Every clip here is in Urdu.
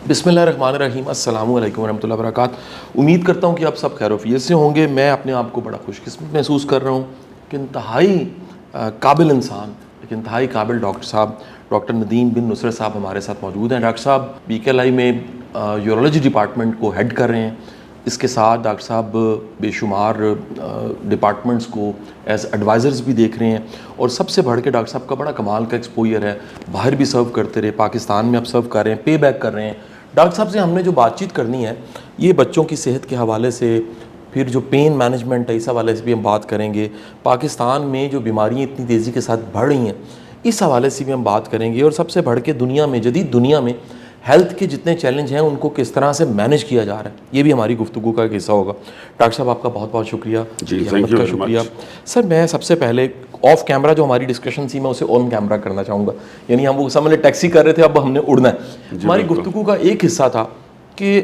بسم اللہ الرحمن الرحیم. السلام علیکم ورحمۃ اللہ وبرکاتہ. امید کرتا ہوں کہ آپ سب خیر و عافیت سے ہوں گے. میں اپنے آپ کو بڑا خوش قسمت محسوس کر رہا ہوں کہ انتہائی قابل انسان، ایک انتہائی قابل ڈاکٹر صاحب ڈاکٹر ندیم بن نصرت صاحب ہمارے ساتھ موجود ہیں. ڈاکٹر صاحب BKLI میں یورولوجی ڈپارٹمنٹ کو ہیڈ کر رہے ہیں. اس کے ساتھ ڈاکٹر صاحب بے شمار ڈپارٹمنٹس کو ایز ایڈوائزرز بھی دیکھ رہے ہیں، اور سب سے بڑھ کے ڈاکٹر صاحب کا بڑا کمال کا ایکسپوئر ہے. باہر بھی سرو کرتے رہے، پاکستان میں اب سرو کر رہے ہیں، پے بیک کر رہے ہیں. ڈاکٹر صاحب سے ہم نے جو بات چیت کرنی ہے یہ بچوں کی صحت کے حوالے سے، پھر جو پین مینجمنٹ ہے اس حوالے سے بھی ہم بات کریں گے. پاکستان میں جو بیماریاں اتنی تیزی کے ساتھ بڑھ رہی ہیں اس حوالے سے بھی ہم بات کریں گے، اور سب سے بڑھ کے دنیا میں، جدید دنیا میں ہیلتھ کے جتنے چیلنج ہیں ان کو کس طرح سے مینیج کیا جا رہا ہے، یہ بھی ہماری گفتگو کا ایک حصہ ہوگا. ڈاکٹر صاحب آپ کا بہت بہت شکریہ. جی تھینک یو ویری مچ. سر میں سب سے پہلے آف کیمرہ جو ہماری ڈسکشن تھی میں اسے آن کیمرہ کرنا چاہوں گا. یعنی ہم وہ سامنے ٹیکسی کر رہے تھے، اب ہم نے اڑنا ہے. ہماری گفتگو کا ایک حصہ تھا کہ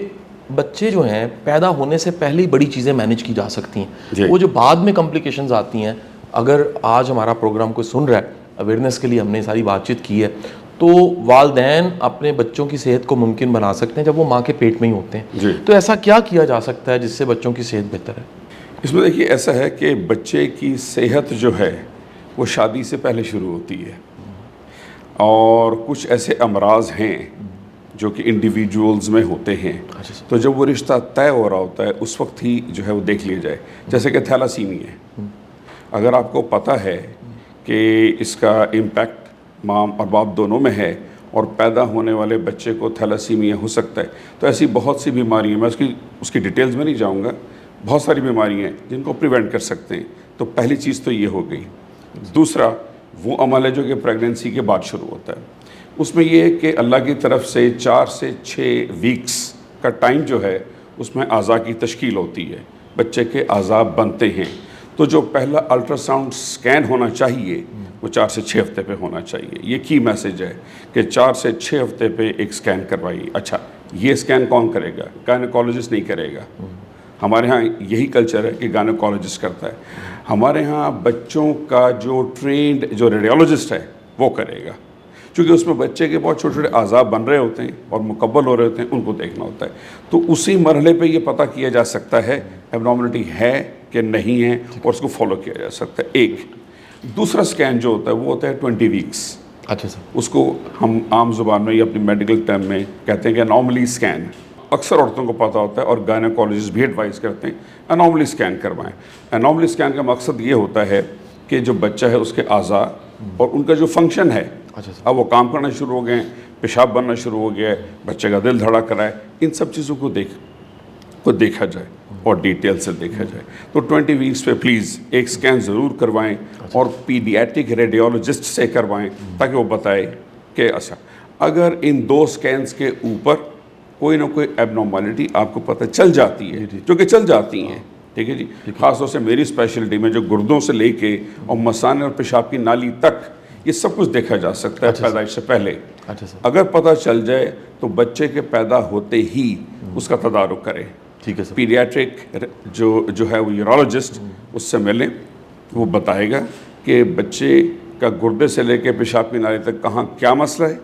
بچے جو ہیں پیدا ہونے سے پہلے ہی بڑی چیزیں مینیج کی جا سکتی ہیں. وہ جو بعد میں کمپلیکیشنز آتی ہیں، اگر آج ہمارا پروگرام کوئی سن رہا ہے، اویئرنیس کے لیے ہم نے ساری بات چیت کی ہے، تو والدین اپنے بچوں کی صحت کو ممکن بنا سکتے ہیں جب وہ ماں کے پیٹ میں ہی ہوتے ہیں. تو ایسا کیا کیا جا سکتا ہے جس سے بچوں کی صحت بہتر ہے؟ اس میں دیکھیے ایسا ہے کہ بچے کی صحت جو ہے وہ شادی سے پہلے شروع ہوتی ہے، اور کچھ ایسے امراض ہیں جو کہ انڈیویجولز میں ہوتے ہیں. تو جب وہ رشتہ طے ہو رہا ہوتا ہے اس وقت ہی جو ہے وہ دیکھ لیا جائے. جیسے کہ تھیلاسیمیا ہے، اگر آپ کو پتہ ہے کہ اس کا امپیکٹ ماں اور باپ دونوں میں ہے اور پیدا ہونے والے بچے کو تھیلاسیمیا ہو سکتا ہے، تو ایسی بہت سی بیماریاں، میں اس کی ڈیٹیلز میں نہیں جاؤں گا، بہت ساری بیماریاں ہیں جن کو پریونٹ کر سکتے ہیں. تو پہلی چیز تو یہ ہو گئی. دوسرا وہ عمل ہے جو کہ پریگننسی کے بعد شروع ہوتا ہے. اس میں یہ ہے کہ اللہ کی طرف سے 4 سے 6 ویکس کا ٹائم جو ہے اس میں اعضاء کی تشکیل ہوتی ہے، بچے کے اعضاء بنتے ہیں. تو جو پہلا الٹرا ساؤنڈ سکین ہونا چاہیے وہ 4 سے 6 ہفتے پہ ہونا چاہیے. یہ کی میسج ہے کہ 4 سے 6 ہفتے پہ ایک سکین کروائیے. اچھا، یہ سکین کون کرے گا؟ گائنیکولوجسٹ نہیں کرے گا. ہمارے ہاں یہی کلچر ہے کہ گائنیکولوجسٹ کرتا ہے. ہمارے ہاں بچوں کا جو ٹرینڈ جو ریڈیولوجسٹ ہے وہ کرے گا، چونکہ اس میں بچے کے بہت چھوٹے چھوٹے اعضاء بن رہے ہوتے ہیں اور مکمل ہو رہے ہوتے ہیں، ان کو دیکھنا ہوتا ہے. تو اسی مرحلے پہ یہ پتہ کیا جا سکتا ہے ایبنارملٹی ہے کہ نہیں ہے، اور اس کو فالو کیا جا سکتا ہے. ایک دوسرا سکین جو ہوتا ہے وہ ہوتا ہے 20 ویکس. اچھا سر. اس کو ہم عام زبان میں یا اپنی میڈیکل ٹرم میں کہتے ہیں کہ انوملی سکین. اکثر عورتوں کو پتہ ہوتا ہے اور گائنیکولوجسٹ بھی ایڈوائز کرتے ہیں انوملی سکین کروائیں. انوملی سکین کا مقصد یہ ہوتا ہے کہ جو بچہ ہے اس کے اعضاء اور ان کا جو فنکشن ہے، اب وہ کام کرنا شروع ہو گئے ہیں، پیشاب بننا شروع ہو گیا ہے، بچے کا دل دھڑک رہا ہے، ان سب چیزوں کو دیکھا جائے اور ڈیٹیل سے دیکھا جائے. تو 20 ویکس پہ پلیز ایک سکین ضرور کروائیں، اور پیڈیاٹرک ریڈیولوجسٹ سے کروائیں تاکہ وہ بتائے کہ اچھا اگر ان 2 سکینز کے اوپر کوئی نہ کوئی ایب نارملٹی آپ کو پتہ چل جاتی ہے، جو کہ چل جاتی ہیں. ٹھیک ہے جی. خاص طور سے میری اسپیشلٹی میں جو گردوں سے لے کے اور مثانے اور پیشاب کی نالی تک یہ سب کچھ دیکھا جا سکتا ہے پیدائش سے پہلے. اگر پتہ چل جائے تو بچے کے پیدا ہوتے ہی اس کا تدارک کریں. ٹھیک ہے سر. پیڈیاٹرک جو ہے وہ یورولوجسٹ اس سے ملیں، وہ بتائے گا کہ بچے کا گردے سے لے کے پیشاب کی نالی تک کہاں کیا مسئلہ ہے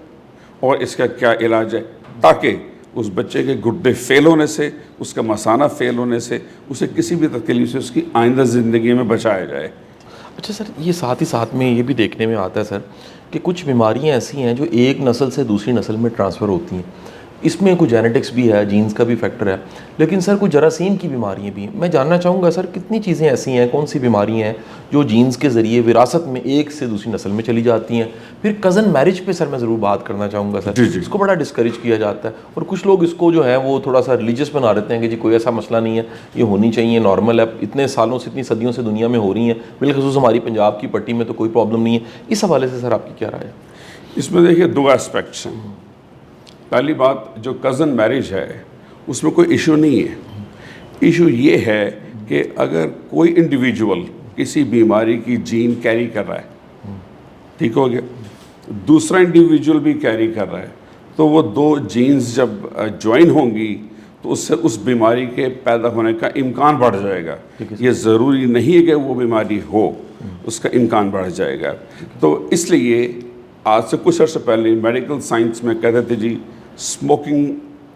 اور اس کا کیا علاج ہے، تاکہ اس بچے کے گردے فیل ہونے سے، اس کا مثانہ فیل ہونے سے، اسے کسی بھی تکلیف سے اس کی آئندہ زندگی میں بچایا جائے. اچھا سر، یہ ساتھ ہی ساتھ میں یہ بھی دیکھنے میں آتا ہے سر کہ کچھ بیماریاں ایسی ہیں جو ایک نسل سے دوسری نسل میں ٹرانسفر ہوتی ہیں. اس میں کچھ جینیٹکس بھی ہے، جینز کا بھی فیکٹر ہے، لیکن سر کچھ جراثیم کی بیماریاں بھی ہیں. میں جاننا چاہوں گا سر کتنی چیزیں ایسی ہیں، کون سی بیماریاں ہیں جو جینز کے ذریعے وراثت میں ایک سے دوسری نسل میں چلی جاتی ہیں. پھر کزن میرج پہ سر میں ضرور بات کرنا چاہوں گا سر. اس کو بڑا ڈسکریج کیا جاتا ہے، اور کچھ لوگ اس کو جو ہے وہ تھوڑا سا ریلیجس بنا دیتے ہیں کہ جی کوئی ایسا مسئلہ نہیں ہے، یہ ہونی چاہیے، نارمل ہے، اتنے سالوں سے اتنی صدیوں سے دنیا میں ہو رہی ہیں، بالخصوص ہماری پنجاب کی پٹی میں تو کوئی پرابلم نہیں ہے. اس حوالے سے سر آپ کی کیا رائے ہے؟ اس میں دیکھیے 2 اسپیکٹس ہیں. پہلی بات جو کزن میرج ہے اس میں کوئی ایشو نہیں ہے. ایشو یہ ہے کہ اگر کوئی انڈیویجول کسی بیماری کی جین کیری کر رہا ہے، ٹھیک ہو گیا، دوسرا انڈیویجول بھی کیری کر رہا ہے، تو وہ 2 جینز جب جوائن ہوں گی تو اس سے اس بیماری کے پیدا ہونے کا امکان بڑھ جائے گا. یہ ضروری نہیں ہے کہ وہ بیماری ہو، اس کا امکان بڑھ جائے گا. تو اس لیے آج سے کچھ عرصے پہلے میڈیکل سائنس میں کہتے تھے جی اسموکنگ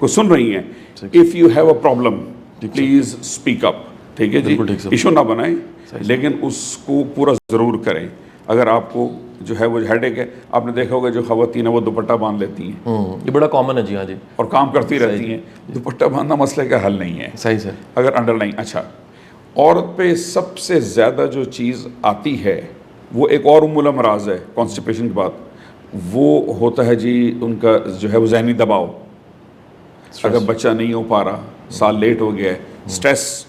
کو سن رہی ہیں, if you have a problem please speak up, ٹھیک ہے جی, ایشو نہ بنائیں لیکن اس کو پورا ضرور کریں. اگر آپ کو جو ہے وہ ہیڈ ایک ہے, آپ نے دیکھا ہوگا جو خواتین ہیں وہ دوپٹہ باندھ لیتی ہیں, یہ بڑا کامن ہے. جی ہاں جی, اور کام کرتی رہتی ہیں. دوپٹہ باندھنا مسئلے کا حل نہیں ہے. صحیح سر. اگر انڈر لائن, اچھا عورت پہ سب سے زیادہ جو چیز آتی ہے وہ ایک اور الامراض ہے کانسٹیپیشن کے بعد, وہ ہوتا ہے جی ان کا جو ہے وہ ذہنی دباؤ. اگر بچہ نہیں ہو پا رہا, سال لیٹ ہو گیا ہے, سٹریس,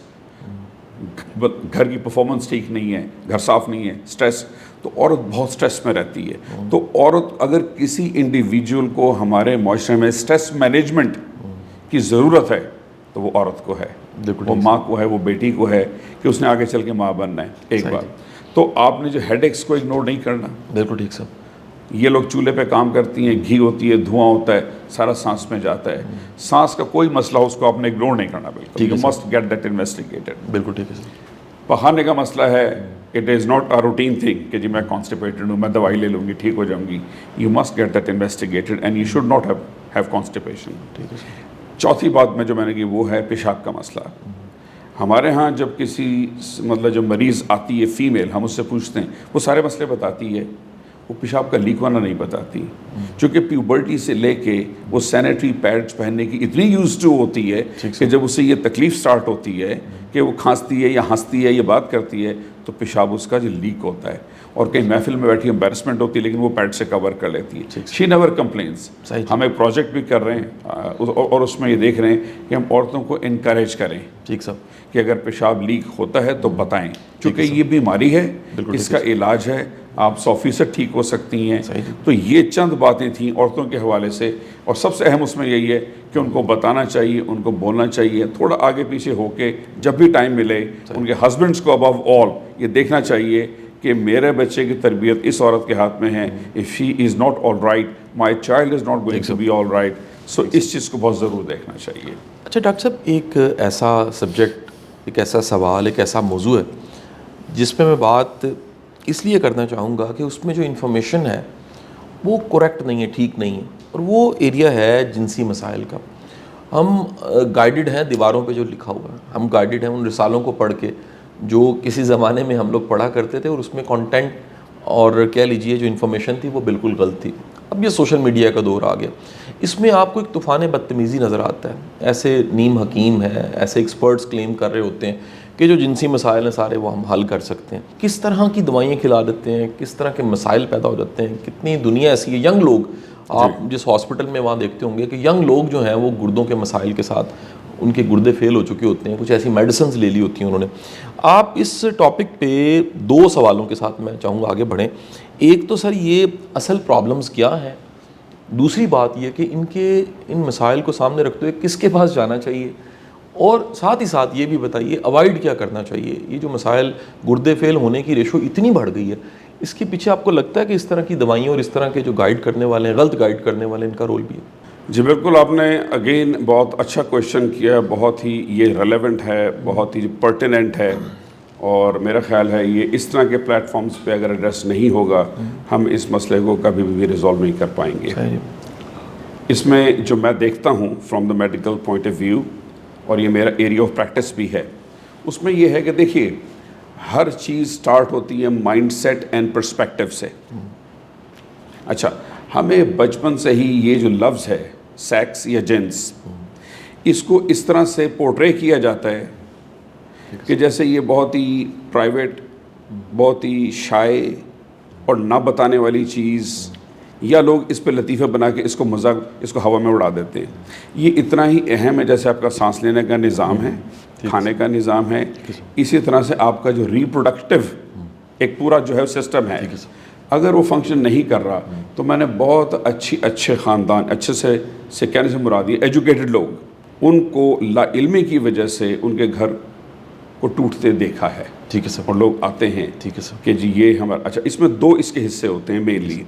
گھر کی پرفارمنس ٹھیک نہیں ہے, گھر صاف نہیں ہے, سٹریس, تو عورت بہت سٹریس میں رہتی ہے. تو عورت اگر کسی انڈیویجول کو ہمارے معاشرے میں سٹریس مینجمنٹ کی ضرورت ہے تو وہ عورت کو ہے, وہ ماں کو ہے, وہ بیٹی کو ہے کہ اس نے آگے چل کے ماں بننا ہے. ایک بات تو آپ نے جو ہیڈ ایکس کو اگنور نہیں کرنا. بالکل ٹھیک سر. یہ لوگ چولہے پہ کام کرتی ہیں, گھی ہوتی ہے, دھواں ہوتا ہے, سارا سانس میں جاتا ہے. سانس کا کوئی مسئلہ ہو اس کو آپ نے اگنور نہیں کرنا. بالکل you must get that investigated. بالکل ٹھیک ہے سر. پخانے کا مسئلہ ہے, it is not a routine thing کہ جی میں کانسٹیپیٹڈ ہوں, میں دوائی لے لوں گی ٹھیک ہو جاؤں گی. You must get that investigated and you should not have constipation. ٹھیک ہے سر. چوتھی بات میں جو میں نے کی وہ ہے پیشاب کا مسئلہ. ہمارے ہاں جب کسی مطلب جو مریض آتی ہے فیمیل, ہم اس سے پوچھتے ہیں, وہ سارے مسئلے بتاتی ہے, وہ پیشاب کا لیک ہونا نہیں بتاتی. چونکہ پیوبرٹی سے لے کے وہ سینیٹری پیڈز پہننے کی اتنی یوز ٹو ہوتی ہے کہ جب اسے یہ تکلیف سٹارٹ ہوتی ہے کہ وہ کھانستی ہے یا ہنستی ہے یا بات کرتی ہے تو پیشاب اس کا جو لیک ہوتا ہے, اور کہیں محفل میں بیٹھی امبیرسمنٹ ہوتی ہے لیکن وہ پیڈ سے کور کر لیتی ہے. She never complains. ہم ایک پروجیکٹ بھی کر رہے ہیں اور اس میں یہ دیکھ رہے ہیں کہ ہم عورتوں کو انکریج کریں ٹھیک سر کہ اگر پیشاب لیک ہوتا ہے تو بتائیں, کیونکہ یہ بیماری ہے, اس کا علاج ہے, آپ 100% ٹھیک ہو سکتی ہیں. تو یہ چند باتیں تھیں عورتوں کے حوالے سے, اور سب سے اہم اس میں یہی ہے کہ ان کو بتانا چاہیے, ان کو بولنا چاہیے, تھوڑا آگے پیچھے ہو کے جب بھی ٹائم ملے ان کے ہسبینڈس کو ابو آل یہ دیکھنا چاہیے کہ میرے بچے کی تربیت اس عورت کے ہاتھ میں ہے. if she is not all right, my child is not going to be all right. so اس چیز کو بہت ضرور دیکھنا چاہیے. اچھا ڈاکٹر صاحب, ایک ایسا سبجیکٹ, ایک ایسا سوال, ایک ایسا موضوع ہے جس پہ میں بات اس لیے کرنا چاہوں گا کہ اس میں جو انفارمیشن ہے وہ کریکٹ نہیں ہے, ٹھیک نہیں ہے, اور وہ ایریا ہے جنسی مسائل کا. ہم گائیڈڈ ہیں دیواروں پہ جو لکھا ہوا ہے, ہم گائیڈڈ ہیں ان رسالوں کو پڑھ کے جو کسی زمانے میں ہم لوگ پڑھا کرتے تھے, اور اس میں کانٹینٹ اور کہہ لیجئے جو انفارمیشن تھی وہ بالکل غلط تھی. اب یہ سوشل میڈیا کا دور آ گیا, اس میں آپ کو ایک طوفان بدتمیزی نظر آتا ہے. ایسے نیم حکیم ہیں, ایسے ایکسپرٹس کلیم کر رہے ہوتے ہیں کہ جو جنسی مسائل ہیں سارے وہ ہم حل کر سکتے ہیں. کس طرح کی دوائیں کھلا دیتے ہیں, کس طرح کے مسائل پیدا ہو جاتے ہیں. کتنی دنیا ایسی ہے, ینگ لوگ, آپ جس ہاسپٹل میں وہاں دیکھتے ہوں گے کہ ینگ لوگ جو ہیں وہ گردوں کے مسائل کے ساتھ, ان کے گردے فیل ہو چکے ہوتے ہیں, کچھ ایسی میڈیسنز لے لی ہوتی ہیں انہوں نے. آپ اس ٹاپک پہ 2 سوالوں کے ساتھ میں چاہوں گا آگے بڑھیں. ایک تو سر یہ اصل پرابلمز کیا ہیں, دوسری بات یہ کہ ان مسائل کو سامنے رکھتے ہوئے کس کے پاس جانا چاہیے, اور ساتھ ہی ساتھ یہ بھی بتائیے اوائڈ کیا کرنا چاہیے. یہ جو مسائل گردے فیل ہونے کی ریشو اتنی بڑھ گئی ہے, اس کے پیچھے آپ کو لگتا ہے کہ اس طرح کی دوائیوں اور اس طرح کے جو گائیڈ کرنے والے ہیں, غلط گائیڈ کرنے والے, ان کا رول بھی ہے؟ جی بالکل, آپ نے اگین بہت اچھا کویشچن کیا, بہت ہی یہ ریلیونٹ ہے, بہت ہی پرٹیننٹ ہے, اور میرا خیال ہے یہ اس طرح کے پلیٹ فارمز پہ اگر ایڈریس نہیں ہوگا ہم اس مسئلے کو کبھی بھی ریزالو نہیں کر پائیں گے. اس میں جو میں دیکھتا ہوں from the medical point of view, اور یہ میرا ایریا آف پریکٹس بھی ہے, اس میں یہ ہے کہ دیکھیے ہر چیز سٹارٹ ہوتی ہے مائنڈ سیٹ اینڈ پرسپیکٹیو سے. اچھا, ہمیں بچپن سے ہی یہ جو لفظ ہے سیکس یا جنس, اس کو اس طرح سے پورٹرے کیا جاتا ہے کہ جیسے یہ بہت ہی پرائیویٹ, بہت ہی شائع اور نہ بتانے والی چیز, یا لوگ اس پہ لطیفہ بنا کے اس کو مذاق, اس کو ہوا میں اڑا دیتے ہیں. یہ اتنا ہی اہم ہے جیسے آپ کا سانس لینے کا نظام ہے, کھانے کا نظام ہے, اسی طرح سے آپ کا جو ریپروڈکٹیو ایک پورا جو ہے سسٹم ہے, اگر وہ فنکشن نہیں کر رہا تو میں نے بہت اچھے خاندان, اچھے سے کہنے سے مراد یہ ایجوکیٹڈ لوگ, ان کو لا علمی کی وجہ سے ان کے گھر کو ٹوٹتے دیکھا ہے. ٹھیک ہے سر. اور لوگ آتے ہیں ٹھیک ہے سر کہ جی یہ ہمارا. اچھا, اس میں 2 اس کے حصے ہوتے ہیں مینلی.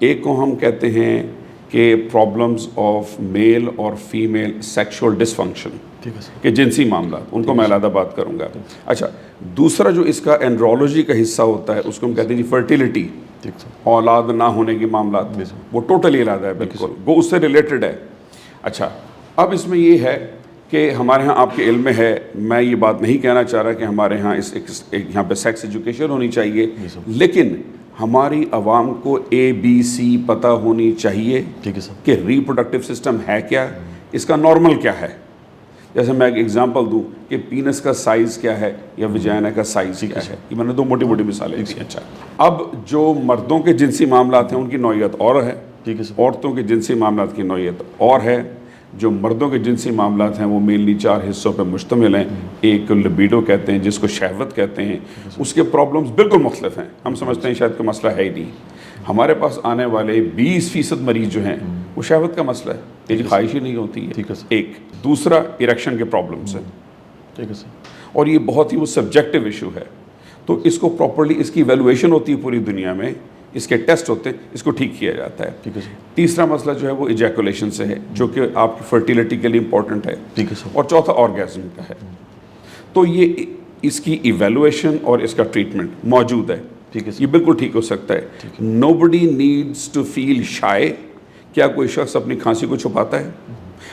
ایک کو ہم کہتے ہیں کہ پرابلمز آف میل اور فیمیل سیکشول ڈسفنکشن, کہ جنسی معاملات, ان کو میں علیحدہ بات کروں گا. اچھا, دوسرا جو اس کا اینڈرولوجی کا حصہ ہوتا ہے اس کو ہم کہتے ہیں جی فرٹیلیٹی, اولاد نہ ہونے کے معاملات, وہ ٹوٹلی علیحدہ ہے, بالکل وہ اس سے ریلیٹڈ ہے. اچھا, اب اس میں یہ ہے کہ ہمارے ہاں آپ کے علم میں ہے، میں یہ بات نہیں کہنا چاہ رہا کہ ہمارے ہاں یہاں پہ سیکس ایجوکیشن ہونی چاہیے، لیکن ہماری عوام کو ABC پتہ ہونی چاہیے ٹھیک ہے سر، کہ ریپروڈکٹیو سسٹم ہے کیا، اس کا نارمل کیا ہے. جیسے میں ایک ایگزامپل دوں کہ پینس کا سائز کیا ہے یا وجائنا کا سائز کیا ہے. یہ میں نے دو موٹی موٹی مثالیں دی. اچھا، اب جو مردوں کے جنسی معاملات ہیں ان کی نوعیت اور ہے، ٹھیک ہے سر، عورتوں کے جنسی معاملات کی نوعیت اور ہے. جو مردوں کے جنسی معاملات ہیں وہ مینلی 4 حصوں پہ مشتمل ہیں. ایک لبیڈو کہتے ہیں جس کو شہوت کہتے ہیں، اس کے پرابلمز بالکل مختلف ہیں. ہم سمجھتے ہیں شاید کوئی مسئلہ ہے ہی نہیں. ہمارے پاس آنے والے 20% مریض جو ہیں وہ شہوت کا مسئلہ ہے، تیری خواہش ہی نہیں ہوتی ہے. ٹھیک ہے سر، ایک دوسرا اریکشن کے پرابلمس ہیں، ٹھیک ہے سر، اور یہ بہت ہی وہ سبجیکٹیو ایشو ہے. تو اس کو پراپرلی اس کی ایویلویشن ہوتی ہے پوری دنیا میں، اس کے ٹیسٹ ہوتے ہیں، اس کو ٹھیک کیا جاتا ہے. ٹھیک ہے سر، تیسرا مسئلہ جو ہے وہ ایجیکولیشن سے ہے، جو کہ آپ کی فرٹیلیٹی کے لیے امپورٹنٹ ہے. ٹھیک ہے سر، اور چوتھا آرگیزم کا ہے. تو یہ اس کی ایویلویشن اور اس کا ٹریٹمنٹ موجود ہے. ٹھیک ہے سر، یہ بالکل ٹھیک ہو سکتا ہے. Nobody needs to feel shy. کیا کوئی شخص اپنی کھانسی کو چھپاتا ہے؟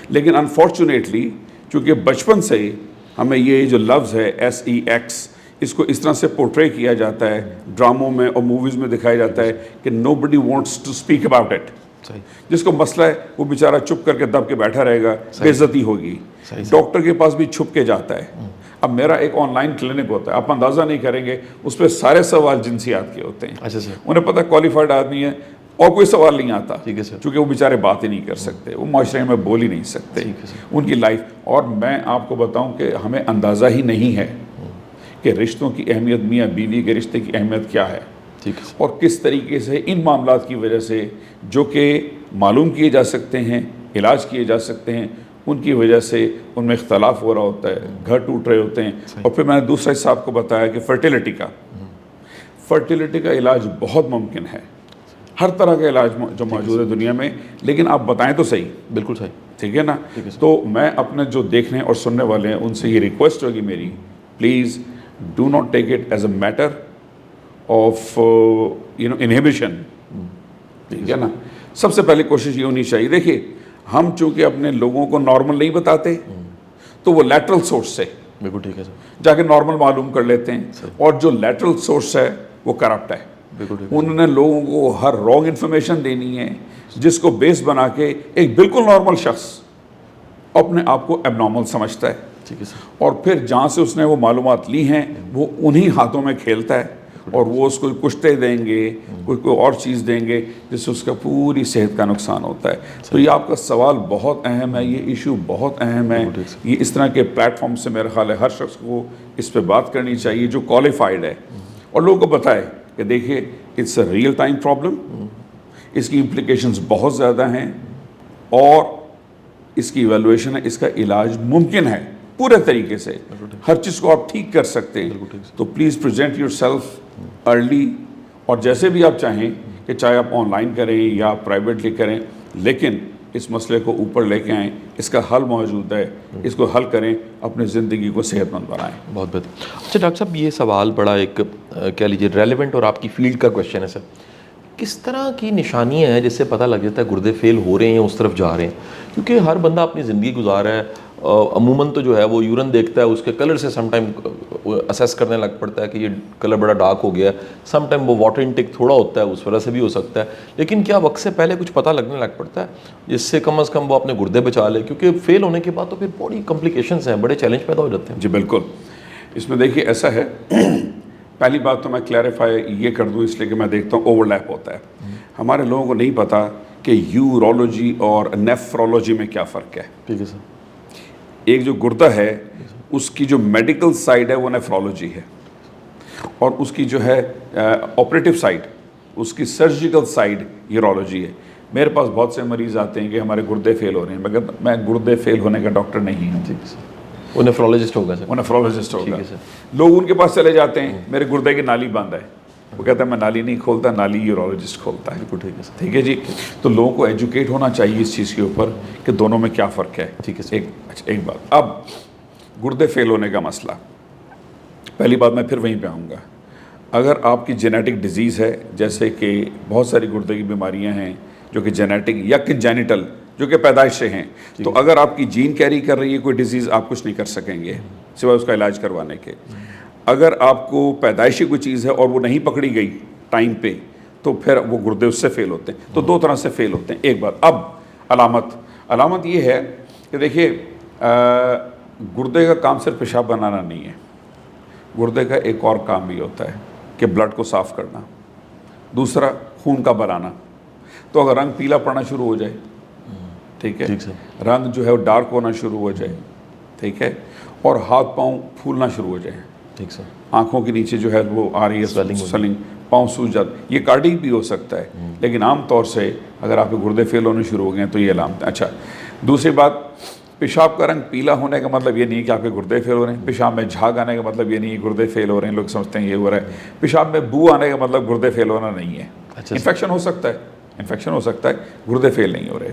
لیکن انفارچونیٹلی چونکہ بچپن سے ہی ہمیں یہ جو لفظ ہے SEX، اس کو اس طرح سے پورٹرے کیا جاتا ہے، ڈراموں میں اور موویز میں دکھایا جاتا ہے کہ nobody wants to speak about it. صحیح، جس کو مسئلہ ہے وہ بیچارہ چپ کر کے دب کے بیٹھا رہے گا، بے عزتی ہوگی. ڈاکٹر کے پاس بھی چھپ کے جاتا ہے. اب میرا ایک آن لائن کلینک ہوتا ہے، آپ اندازہ نہیں کریں گے، اس پہ سارے سوال جنسیات کے ہوتے ہیں. اچھا سر، انہیں پتہ کوالیفائڈ آدمی ہے اور کوئی سوال نہیں آتا، ٹھیک ہے سر، چونکہ وہ بیچارے بات ہی نہیں کر سکتے، وہ معاشرے میں بول ہی نہیں سکتے. ٹھیک ہے سر، ان کی لائف. اور میں آپ کو بتاؤں کہ ہمیں اندازہ ہی نہیں ہے کہ رشتوں کی اہمیت، میاں بیوی کے رشتے کی اہمیت کیا ہے، ٹھیک ہے سر، اور کس طریقے سے ان معاملات کی وجہ سے جو کہ معلوم کیے جا سکتے ہیں، علاج کیے جا سکتے ہیں، ان کی وجہ سے ان میں اختلاف ہو رہا ہوتا ہے، گھر ٹوٹ رہے ہوتے ہیں. اور پھر میں نے دوسرا حصہ آپ کو بتایا کہ فرٹیلیٹی کا علاج بہت ممکن ہے، ہر طرح کا علاج جو موجود ہے دنیا میں. لیکن آپ بتائیں تو صحیح. بالکل صحیح، ٹھیک ہے نا. تو میں اپنے جو دیکھنے اور سننے والے ہیں ان سے یہ ریکویسٹ ہوگی میری، please do not take it as a matter of inhibition. ٹھیک ہے نا. سب سے پہلے کوشش یہ ہونی چاہیے، دیکھیے ہم چونکہ اپنے لوگوں کو نارمل نہیں بتاتے تو وہ لیٹرل سورس سے بالکل ٹھیک ہے سر، جا کے نارمل معلوم کر لیتے ہیں. اور جو لیٹرل سورس ہے وہ کرپٹ ہے. بالکل ٹھیک ہے، انہوں نے لوگوں کو ہر رانگ انفارمیشن دینی ہے جس کو بیس بنا کے ایک بالکل نارمل شخص اپنے آپ کو اب نارمل سمجھتا ہے. ٹھیک ہے سر، اور پھر جہاں سے اس نے وہ معلومات لی ہیں وہ انہی ہاتھوں میں کھیلتا ہے، اور وہ اس کو کشتے دیں گے، کوئی اور چیز دیں گے جس سے اس کا پوری صحت کا نقصان ہوتا ہے. تو یہ آپ کا سوال بہت اہم ہے، یہ ایشو بہت اہم ہے. یہ اس طرح کے پلیٹ فارم سے میرا خیال ہے ہر شخص کو اس پہ بات کرنی چاہیے جو کوالیفائڈ ہے، اور لوگوں کو بتائے کہ دیکھیے it's a real time problem, اس کی امپلیکیشنز بہت زیادہ ہیں، اور اس کی ایویلویشن ہے، اس کا علاج ممکن ہے پورے طریقے سے، ہر چیز کو آپ ٹھیک کر سکتے ہیں. تو please present your self early, اور جیسے بھی آپ چاہیں کہ چاہے آپ آن لائن کریں یا پرائیویٹلی کریں، لیکن اس مسئلے کو اوپر لے کے آئیں. اس کا حل موجود ہے، اس کو حل کریں، اپنی زندگی کو صحت مند بنائیں. بہت بہتر. اچھا ڈاکٹر صاحب، یہ سوال بڑا ایک کہہ لیجیے ریلیونٹ اور آپ کی فیلڈ کا کویشچن ہے سر. کس طرح کی نشانیاں ہیں جس سے پتہ لگ جاتا ہے گردے فیل ہو رہے ہیں، اس طرف جا رہے ہیں؟ کیونکہ ہر بندہ اپنی زندگی گزار رہا ہے، عموماً تو جو ہے وہ یورن دیکھتا ہے، اس کے کلر سے سم ٹائم اسیس کرنے لگ پڑتا ہے کہ یہ کلر بڑا ڈارک ہو گیا ہے. سم ٹائم وہ واٹر انٹیک تھوڑا ہوتا ہے، اس وجہ سے بھی ہو سکتا ہے. لیکن کیا وقت سے پہلے کچھ پتہ لگنے لگ پڑتا ہے جس سے کم از کم وہ اپنے گردے بچا لے؟ کیونکہ فیل ہونے کے بعد تو پھر بڑی کمپلیکیشنز ہیں، بڑے چیلنج پیدا ہو جاتے ہیں. جی بالکل. اس میں دیکھیے ایسا ہے، پہلی بات تو میں کلیریفائی یہ کر دوں اس لیے کہ میں دیکھتا ہوں اوور لیپ ہوتا ہے. ہمارے لوگوں کو نہیں پتا کہ یورولوجی اور نیفرولوجی میں کیا فرق ہے. ٹھیک ہے سر. ایک جو گردہ ہے اس کی جو میڈیکل سائڈ ہے وہ نیفرولوجی ہے، اور اس کی جو ہے آپریٹو سائڈ، اس کی سرجیکل سائڈ یورولوجی ہے. میرے پاس بہت سے مریض آتے ہیں کہ ہمارے گردے فیل ہو رہے ہیں، مگر میں گردے فیل ہونے کا ڈاکٹر نہیں ہوں. ٹھیک ہے سر. وہ نیفرولوجسٹ ہوگا سر. وہ نیفرولوجسٹ ہوگا. ٹھیک ہے سر. لوگ ان کے پاس چلے جاتے ہیں، میرے گردے کی نالی بند ہے، وہ کہتا ہے میں نالی نہیں کھولتا، نالی یورولوجسٹ کھولتا ہے. بالکل ٹھیک ہے سر. ٹھیک ہے جی. تو لوگوں کو ایجوکیٹ ہونا چاہیے اس چیز کے اوپر کہ دونوں میں کیا فرق ہے. ٹھیک ہے سر. ایک بات. اب گردے فیل ہونے کا مسئلہ، پہلی بات میں پھر وہیں پہ آؤں گا. اگر آپ کی جینیٹک ڈیزیز ہے، جیسے کہ بہت ساری گردے کی بیماریاں ہیں جو کہ جینیٹک یا کنجینیٹل جو کہ پیدائش سے ہیں. تو اگر آپ کی جین کیری کر رہی ہے کوئی ڈیزیز, آپ کچھ نہیں کر سکیں گے سوائے اس کا علاج کروانے کے. اگر آپ کو پیدائشی کوئی چیز ہے اور وہ نہیں پکڑی گئی ٹائم پہ, تو پھر وہ گردے اس سے فیل ہوتے ہیں. تو دو طرح سے فیل ہوتے ہیں. ایک بات. اب علامت یہ ہے کہ دیکھیے گردے کا کام صرف پیشاب بنانا نہیں ہے, گردے کا ایک اور کام بھی ہوتا ہے کہ بلڈ کو صاف کرنا, دوسرا خون کا بنانا. تو اگر رنگ پیلا پڑنا شروع ہو جائے, ٹھیک ہے, رنگ جو ہے وہ ڈارک ہونا شروع ہو جائے, ٹھیک ہے, اور ہاتھ پاؤں پھولنا شروع ہو جائے, ٹھیک سر, آنکھوں کے نیچے جو ہے وہ آ رہی ہے سویلنگ, پاؤں سوج جاتا, یہ کارڈیک بھی ہو سکتا ہے. لیکن عام طور سے اگر آپ کے گردے فیل ہونے شروع ہو گئے ہیں تو یہ علامت ہے. اچھا, دوسری بات, پیشاب کا رنگ پیلا ہونے کا مطلب یہ نہیں کہ آپ کے گردے فیل ہو رہے ہیں. پیشاب میں جھاگ آنے کا مطلب یہ نہیں ہے گردے فیل ہو رہے ہیں. لوگ سمجھتے ہیں یہ ہو رہا ہے. پیشاب میں بو آنے کا مطلب گردے فیل ہونا نہیں ہے. انفیکشن ہو سکتا ہے, گردے فیل نہیں ہو رہے.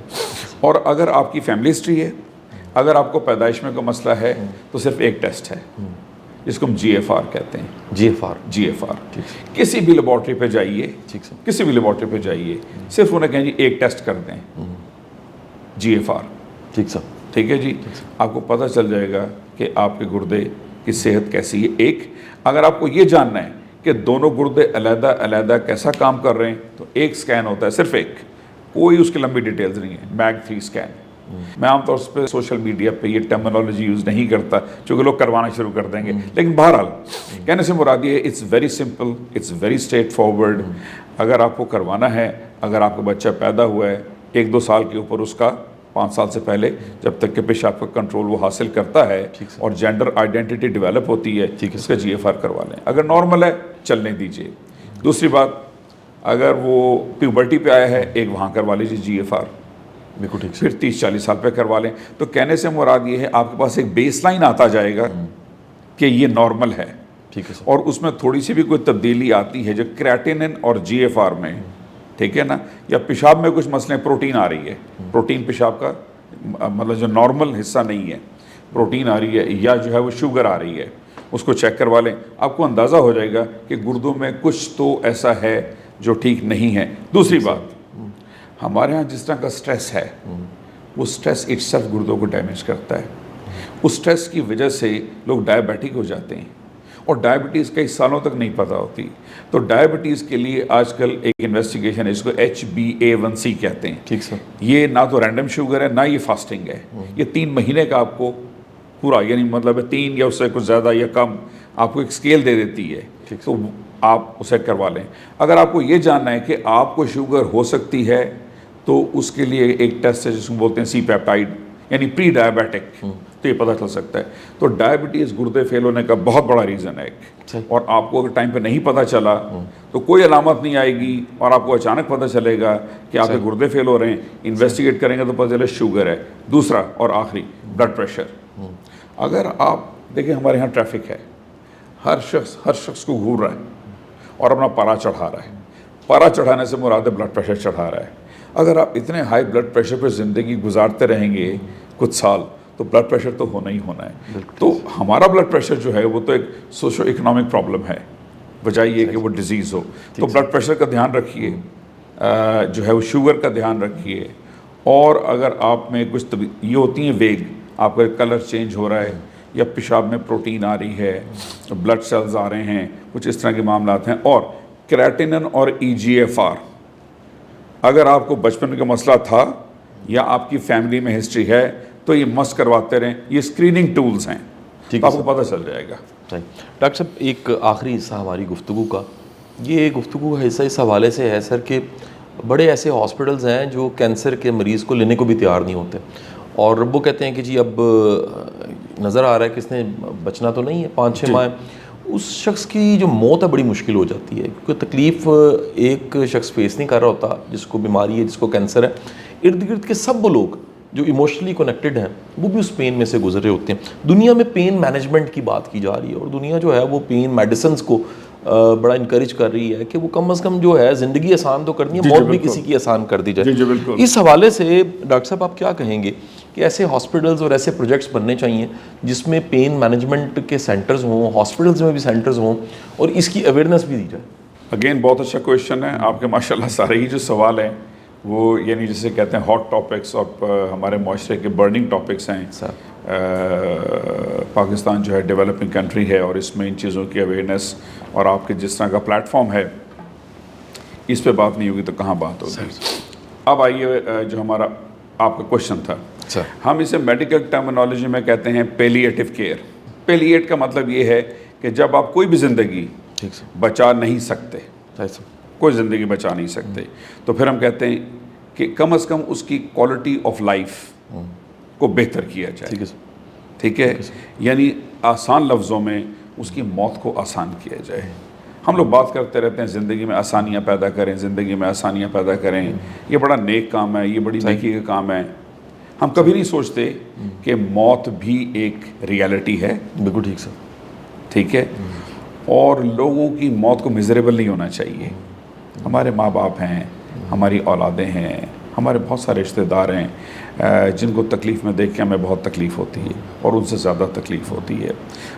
اور اگر آپ کی فیملی ہسٹری ہے, اگر آپ کو پیدائش میں کوئی مسئلہ ہے, تو صرف ایک ٹیسٹ ہے جس کو ہم جی ایف آر کہتے ہیں. جی ایف آر. کسی بھی لیبارٹری پہ جائیے, کسی بھی لیبارٹری پہ جائیے, صرف انہیں کہیں جی ایک ٹیسٹ کر دیں, جی ایف آر. ٹھیک سر, ٹھیک ہے جی, آپ کو پتہ چل جائے گا کہ آپ کے گردے کی صحت کیسی ہے. ایک, اگر آپ کو یہ جاننا ہے کہ دونوں گردے علیحدہ علیحدہ کیسا کام کر رہے ہیں, تو ایک سکین ہوتا ہے, صرف ایک, کوئی اس کی لمبی ڈیٹیلز نہیں ہے, میگ 3 سکین. میں عام طور پہ سوشل میڈیا پہ یہ ٹرمینالوجی یوز نہیں کرتا چونکہ لوگ کروانا شروع کر دیں گے. لیکن بہرحال کہنے سے مراد یہ ہے, it's very simple, it's very straightforward. اگر آپ کو کروانا ہے, اگر آپ کا بچہ پیدا ہوا ہے 1-2 سال کے اوپر, اس کا 5 سال سے پہلے, جب تک کہ پیشاب کا کنٹرول وہ حاصل کرتا ہے اور جینڈر آئیڈینٹی ڈیولپ ہوتی ہے, اس کا جی ایف آر کروا لیں. اگر نارمل ہے چلنے دیجیے. دوسری بات, اگر وہ پیوبرٹی پہ آیا ہے, ایک وہاں کروا لیجیے جی ایف آر, پھر 30-40 سال پہ کروا لیں. تو کہنے سے مراد یہ ہے آپ کے پاس ایک بیس لائن آتا جائے گا کہ یہ نارمل ہے. اور اس میں تھوڑی سی بھی کوئی تبدیلی آتی ہے جو کریٹینن اور جی ایف آر میں, ٹھیک ہے نا, یا پیشاب میں کچھ مسئلے, پروٹین آ رہی ہے, پروٹین پیشاب کا مطلب جو نارمل حصہ نہیں ہے, پروٹین آ رہی ہے, یا جو ہے وہ شوگر آ رہی ہے, اس کو چیک کروا لیں. آپ کو اندازہ ہو جائے گا کہ گردوں میں کچھ تو ایسا ہے جو ٹھیک نہیں ہے. دوسری بات, ہمارے ہاں جس طرح کا سٹریس ہے, وہ سٹریس اٹ سیلف گردوں کو ڈیمیج کرتا ہے. اس سٹریس کی وجہ سے لوگ ڈائبیٹک ہو جاتے ہیں, اور ڈائبٹیز کئی سالوں تک نہیں پتہ ہوتی. تو ڈائبٹیز کے لیے آج کل ایک انویسٹیگیشن ہے, اس کو HbA1c کہتے ہیں. ٹھیک سر, یہ نہ تو رینڈم شوگر ہے, نہ یہ فاسٹنگ ہے. یہ 3 مہینے کا آپ کو پورا, یعنی مطلب 3 یا اس سے کچھ زیادہ یا کم آپ کو ایک اسکیل دے دیتی ہے, تو آپ اسے کروا لیں. اگر آپ کو یہ جاننا ہے کہ آپ کو شوگر ہو سکتی ہے, تو اس کے لیے ایک ٹیسٹ ہے جس کو بولتے ہیں سی پیپٹائڈ, یعنی پری ڈائبیٹک, تو یہ پتہ چل سکتا ہے. تو ڈائبٹیز گردے فیل ہونے کا بہت بڑا ریزن ہے ایک. اور آپ کو اگر ٹائم پہ نہیں پتہ چلا تو کوئی علامت نہیں آئے گی, اور آپ کو اچانک پتہ چلے گا کہ آپ کے گردے فیل ہو رہے ہیں, انویسٹیگیٹ کریں گے تو پتہ چلے شوگر ہے. دوسرا اور آخری, بلڈ پریشر. اگر آپ دیکھیں ہمارے یہاں ٹریفک ہے, ہر شخص کو گھور رہا ہے اور اپنا پارا چڑھا رہا ہے. پارا چڑھانے سے مراد بلڈ پریشر چڑھا رہا ہے. اگر آپ اتنے ہائی بلڈ پریشر پہ زندگی گزارتے رہیں گے کچھ سال, تو بلڈ پریشر تو ہونا ہی ہونا ہے. تو ہمارا بلڈ پریشر جو ہے وہ تو ایک سوشو اکنامک پرابلم ہے, بجائے یہ کہ وہ ڈیزیز ہو. تو بلڈ پریشر کا دھیان رکھیے, جو ہے وہ شوگر کا دھیان رکھیے. اور اگر آپ میں کچھ یہ ہوتی ہیں ویگ, آپ کا کلر چینج ہو رہا ہے, یا پیشاب میں پروٹین آ رہی ہے, بلڈ سیلز آ رہے ہیں, کچھ اس طرح کے معاملات ہیں. اور کریٹینن اور EGFR, اگر آپ کو بچپن کا مسئلہ تھا یا آپ کی فیملی میں ہسٹری ہے, تو یہ مست کرواتے رہیں. یہ اسکریننگ ٹولز ہیں, آپ کو پتہ چل جائے گا. ڈاکٹر صاحب, ایک آخری حصہ ہماری گفتگو کا, یہ گفتگو کا حصہ اس حوالے سے ہے سر کہ بڑے ایسے ہاسپٹلز ہیں جو کینسر کے مریض کو لینے کو بھی تیار نہیں ہوتے, اور وہ کہتے ہیں کہ جی اب نظر آ رہا ہے کہ اس نے بچنا تو نہیں ہے, 5-6 ماہ. اس شخص کی جو موت ہے بڑی مشکل ہو جاتی ہے, کیونکہ تکلیف ایک شخص فیس نہیں کر رہا ہوتا جس کو بیماری ہے, جس کو کینسر ہے. ارد گرد کے سب وہ لوگ جو ایموشنلی کنیکٹڈ ہیں وہ بھی اس پین میں سے گزرے ہوتے ہیں. دنیا میں پین مینجمنٹ کی بات کی جا رہی ہے, اور دنیا جو ہے وہ پین میڈیسنز کو بڑا انکریج کر رہی ہے کہ وہ کم از کم جو ہے زندگی آسان تو کرنی ہے, موت بھی کسی کی آسان کر دی جائے. اس حوالے سے ڈاکٹر صاحب آپ کیا کہیں گے کہ ایسے ہاسپٹلز اور ایسے پروجیکٹس بننے چاہیے جس میں پین مینجمنٹ کے سینٹرز ہوں, ہاسپٹلز میں بھی سینٹرز ہوں, اور اس کی اویئرنیس بھی دی جائے؟ اگین بہت اچھا کویشچن ہے آپ کے, ماشاء اللہ. سارے ہی جو سوال ہیں وہ یعنی جسے کہتے ہیں ہاٹ ٹاپکس اور ہمارے معاشرے کے برننگ ٹاپکس ہیں. پاکستان جو ہے ڈیولپنگ کنٹری ہے اور اس میں ان چیزوں کی اویئرنیس اور آپ کے جس طرح کا پلیٹ فارم ہے اس پہ بات نہیں ہوگی تو کہاں بات ہوگی. اب آئیے جو ہمارا آپ کا کوشچن تھا, ہم اسے میڈیکل ٹرمینالوجی میں کہتے ہیں پیلیٹیو کیئر. پیلیٹ کا مطلب یہ ہے کہ جب آپ کوئی بھی زندگی بچا نہیں سکتے, کوئی زندگی بچا نہیں سکتے, تو پھر ہم کہتے ہیں کہ کم از کم اس کی کوالٹی آف لائف کو بہتر کیا جائے. ٹھیک ہے, یعنی آسان لفظوں میں اس کی موت کو آسان کیا جائے. ہم لوگ بات کرتے رہتے ہیں زندگی میں آسانیاں پیدا کریں, زندگی میں آسانیاں پیدا کریں, یہ بڑا نیک کام ہے, یہ بڑی نیکی کا کام ہے. ہم کبھی نہیں سوچتے کہ موت بھی ایک ریالٹی ہے. بالکل ٹھیک سر. ٹھیک ہے, اور لوگوں کی موت کو میزریبل نہیں ہونا چاہیے. ہمارے ماں باپ ہیں, ہماری اولادیں ہیں, ہمارے بہت سارے رشتہ دار ہیں جن کو تکلیف میں دیکھ کے ہمیں بہت تکلیف ہوتی ہے اور ان سے زیادہ تکلیف ہوتی ہے.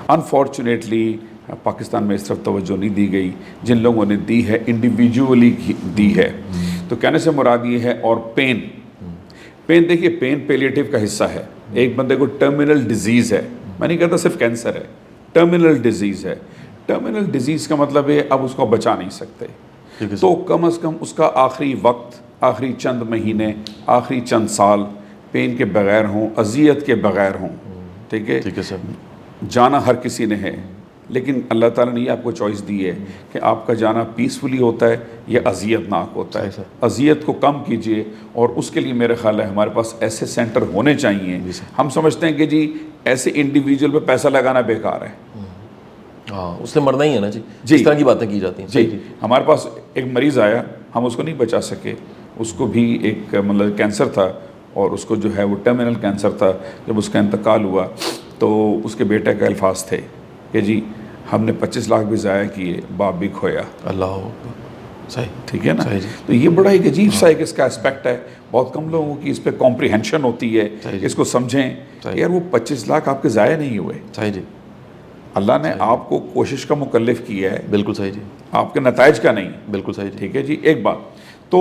انفارچونیٹلی پاکستان میں اس طرف توجہ نہیں دی گئی. جن لوگوں نے دی ہے انڈیویجولی دی ہے. تو کہنے سے مراد یہ ہے, اور پین دیکھیے, پین پیلیٹیو کا حصہ ہے. ایک بندے کو ٹرمینل ڈیزیز ہے, میں نہیں کہتا صرف کینسر ہے, ٹرمینل ڈیزیز ہے. ٹرمینل ڈیزیز کا مطلب ہے اب اس کو بچا نہیں سکتے, تو کم از کم اس کا آخری وقت, آخری چند مہینے, آخری چند سال پین کے بغیر ہوں, اذیت کے بغیر ہوں. ٹھیک ہے, ٹھیک ہے سر. جانا ہر کسی نے ہے, لیکن اللہ تعالیٰ نے یہ آپ کو چوائس دی ہے کہ آپ کا جانا پیسفلی ہوتا ہے یا اذیت ناک ہوتا ہے. اذیت کو کم کیجئے, اور اس کے لیے میرے خیال ہے ہمارے پاس ایسے سینٹر ہونے چاہیے. ہم سمجھتے ہیں کہ جی ایسے انڈیویجول پہ پیسہ لگانا بیکار ہے. ہاں, اس نے مرنا ہی ہے نا جی, اس طرح کی باتیں کی جاتی ہیں. جی, ہمارے پاس ایک مریض آیا, ہم اس کو نہیں بچا سکے. اس کو بھی ایک مطلب کینسر تھا, اور اس کو جو ہے وہ ٹرمینل کینسر تھا. جب اس کا انتقال ہوا تو اس کے بیٹے کا الفاظ تھے کہ جی ہم نے 25 لاکھ بھی ضائع کیے, باپ بھی کھویا. اللہ صحیح. ٹھیک ہے نا. تو یہ بڑا ایک عجیب سا ایک اس کا اسپیکٹ ہے. بہت کم لوگوں کی اس پہ کمپریہنشن ہوتی ہے, اس کو سمجھیں یار وہ 25 لاکھ آپ کے ضائع نہیں ہوئے. صحیح جی. اللہ نے آپ کو کوشش کا مکلف کیا ہے. بالکل صحیح جی. آپ کے نتائج کا نہیں. بالکل صحیح جی. ٹھیک ہے جی. ایک بات تو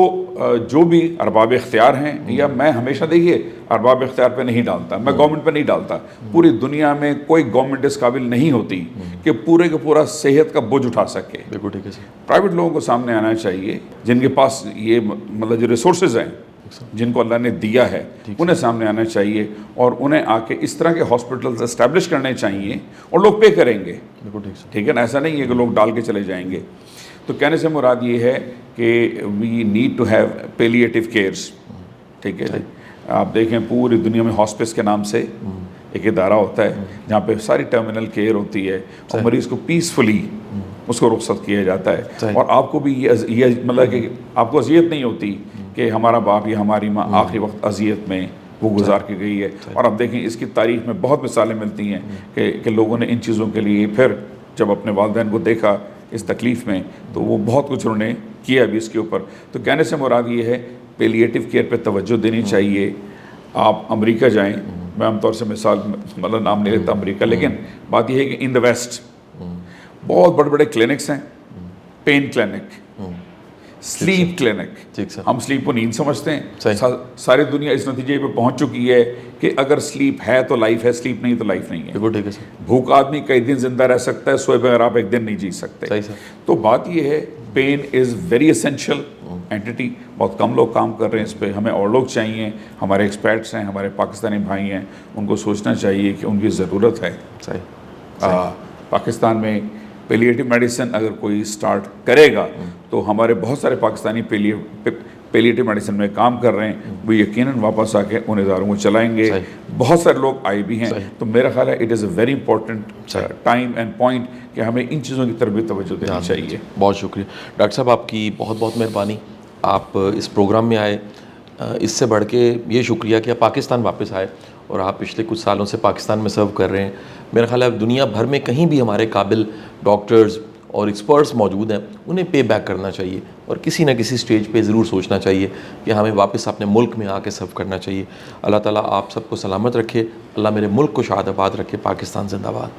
جو بھی ارباب اختیار ہیں, یا میں ہمیشہ دیکھیے ارباب اختیار پہ نہیں ڈالتا, میں گورنمنٹ پہ نہیں ڈالتا. پوری دنیا میں کوئی گورنمنٹ اس قابل نہیں ہوتی کہ پورے کا پورا صحت کا بوجھ اٹھا سکے. بالکل ٹھیک ہے سر. پرائیویٹ لوگوں کو سامنے آنا چاہیے, جن کے پاس یہ مطلب جو ریسورسز ہیں جن کو اللہ نے دیا ہے, انہیں سامنے آنا چاہیے, اور انہیں آ کے اس طرح کے ہاسپٹلز اسٹیبلش کرنے چاہیے, اور لوگ پے کریں گے. ٹھیک ہے نا, ایسا نہیں ہے کہ لوگ ڈال کے چلے جائیں گے. تو کہنے سے مراد یہ ہے کہ we need to have palliative cares. ٹھیک ہے, آپ دیکھیں پوری دنیا میں ہاسپس کے نام سے ایک ادارہ ہوتا ہے جہاں پہ ساری ٹرمینل کیئر ہوتی ہے, اور مریض کو پیسفلی اس کو رخصت کیا جاتا ہے. اور آپ کو بھی یہ مطلب کہ آپ کو اذیت نہیں ہوتی کہ ہمارا باپ یا ہماری ماں آخری وقت اذیت میں وہ گزار کے گئی ہے. اور آپ دیکھیں اس کی تاریخ میں بہت مثالیں ملتی ہیں کہ لوگوں نے ان چیزوں کے لیے پھر جب اپنے والدین کو دیکھا اس تکلیف میں, تو وہ بہت کچھ انہوں نے کیا بھی اس کے اوپر. تو کہنے سے مراد یہ ہے پیلیٹیو کیئر پہ توجہ دینی چاہیے. آپ امریکہ جائیں, میں عام طور سے مثال مطلب نام نہیں لیتا امریکہ, لیکن بات یہ ہے کہ ان دا ویسٹ بہت بڑے بڑے کلینکس ہیں. Pain clinic, sleep clinic. ہم سلیپ کو نیند سمجھتے ہیں, ساری دنیا اس نتیجے پہ پہنچ چکی ہے کہ اگر سلیپ ہے تو لائف ہے, سلیپ نہیں تو لائف نہیں ہے. بھوک آدمی کئی دن زندہ رہ سکتا ہے, سوئے بغیر آپ ایک دن نہیں جی سکتے. تو بات یہ ہے pain is very essential anti. بہت کم لوگ کام کر رہے ہیں اس پہ, ہمیں اور لوگ چاہیے. ہمارے ایکسپرٹس ہیں, ہمارے پاکستانی بھائی ہیں, ان کو سوچنا چاہیے کہ ان کی ضرورت ہے. پاکستان میں پیلیٹیو میڈیسن اگر کوئی سٹارٹ کرے گا تو ہمارے بہت سارے پاکستانی پیلیٹیو میڈیسن میں کام کر رہے ہیں, وہ یقیناً واپس آ کے ان اداروں کو چلائیں گے. بہت سارے لوگ آئے بھی ہیں. تو میرا خیال ہے it is a very important time and point کہ ہمیں ان چیزوں کی طرف بھی توجہ دینی چاہیے. بہت شکریہ ڈاکٹر صاحب, آپ کی بہت بہت مہربانی. آپ اس پروگرام میں آئے, اس سے بڑھ کے یہ شکریہ کہ آپ پاکستان واپس آئے, اور آپ پچھلے کچھ سالوں سے پاکستان میں سرو کر رہے ہیں. میرا خیال ہے دنیا بھر میں کہیں بھی ہمارے قابل ڈاکٹرز اور ایکسپرٹس موجود ہیں, انہیں پے بیک کرنا چاہیے, اور کسی نہ کسی سٹیج پہ ضرور سوچنا چاہیے کہ ہمیں واپس اپنے ملک میں آ کے سرو کرنا چاہیے. اللہ تعالیٰ آپ سب کو سلامت رکھے, اللہ میرے ملک کو شاد آباد رکھے. پاکستان زندہ باد.